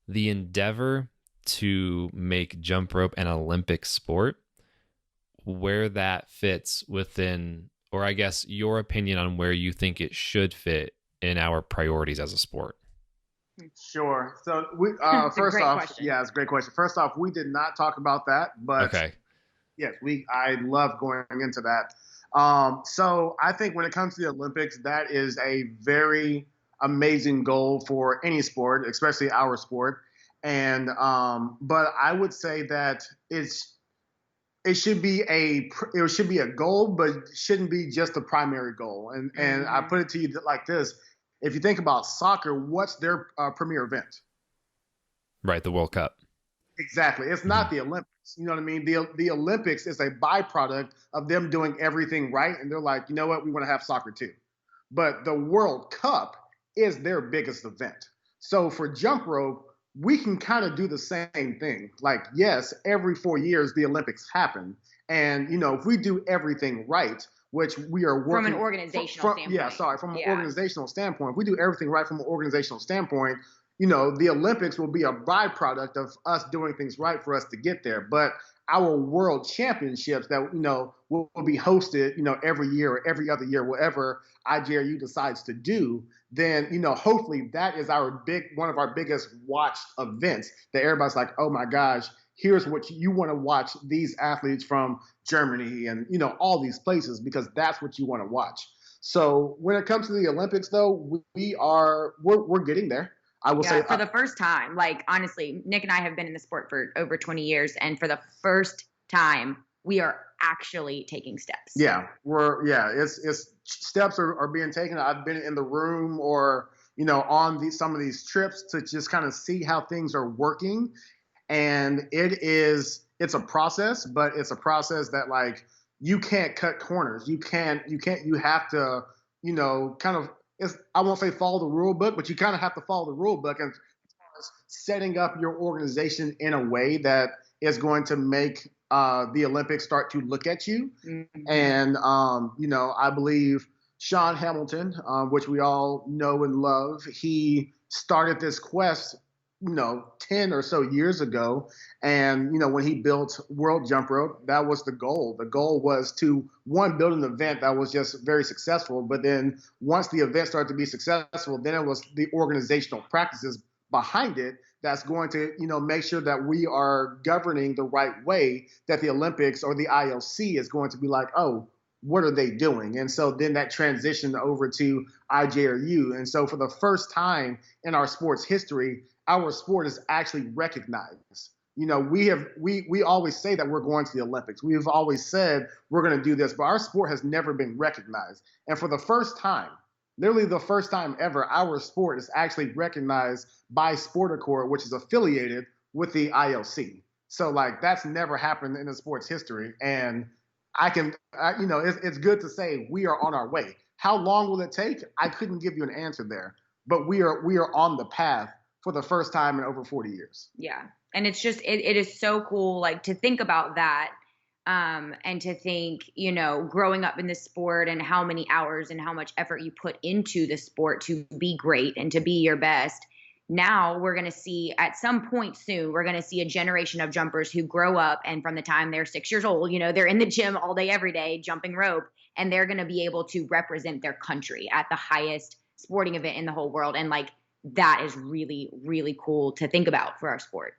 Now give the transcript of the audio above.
the endeavor to make jump rope an Olympic sport, where that fits within, or I guess your opinion on where you think it should fit in our priorities as a sport. Sure. So we It's a first great off, question. yeah, it's a great question. First off, we did not talk about that, but Okay. yes, I love going into that. So I think when it comes to the Olympics, that is a very amazing goal for any sport, especially our sport. And but I would say that it should be a goal, but it shouldn't be just the primary goal. And I Mm-hmm. put it to you like this: if you think about soccer, what's their premier event? Right. The World Cup. Exactly. It's Mhm. not the Olympics. You know what I mean? The Olympics is a byproduct of them doing everything right, and they're like, you know what? We want to have soccer too. But the World Cup is their biggest event. So for jump rope, we can kind of do the same thing. Like, yes, every 4 years the Olympics happen, and if we do everything right, which we are From an working organizational from yeah, standpoint. sorry, from an Yeah. organizational standpoint, if we do everything right from an organizational standpoint, the Olympics will be a byproduct of us doing things right for us to get there. But our world championships that will be hosted, every year or every other year, whatever IJRU decides to do, then hopefully that is one of our biggest watched events that everybody's like, oh my gosh, here's what you want to watch these athletes from Germany and all these places, because that's what you want to watch. So when it comes to the Olympics, though, we're getting there. I will say, Yeah, for the first time, like honestly, Nick and I have been in the sport for over 20 years, and for the first time, we are actually taking steps. it's steps are being taken. I've been in the room or on some of these trips to just kind of see how things are working, and it's a process, but it's a process that like you can't cut corners. You have to kind of, I won't say follow the rule book, but you kind of have to follow the rule book and setting up your organization in a way that is going to make the Olympics start to look at you. Mm-hmm. And I believe Sean Hamilton, which we all know and love, he started this quest 10 or so years ago. And, when he built World Jump Rope, that was the goal. The goal was to, one, build an event that was just very successful. But then once the event started to be successful, then it was the organizational practices behind it that's going to, make sure that we are governing the right way, that the Olympics or the IOC is going to be like, oh, what are they doing? And so then that transitioned over to IJRU. And so for the first time in our sports history, our sport is actually recognized. We always say that we're going to the Olympics. We've always said we're going to do this, but our sport has never been recognized. And for the first time, literally the first time ever, our sport is actually recognized by Sport Accord, which is affiliated with the IOC. So like that's never happened in the sports history. And it's good to say we are on our way. How long will it take? I couldn't give you an answer there, but we are on the path for the first time in over 40 years. Yeah. And it's just, it is so cool, like to think about that. And to think, growing up in this sport and how many hours and how much effort you put into the sport to be great and to be your best. Now we're going to see at some point soon, we're going to see a generation of jumpers who grow up, and from the time they're 6 years old, they're in the gym all day, every day, jumping rope, and they're going to be able to represent their country at the highest sporting event in the whole world. And like, that is really, really cool to think about for our sport.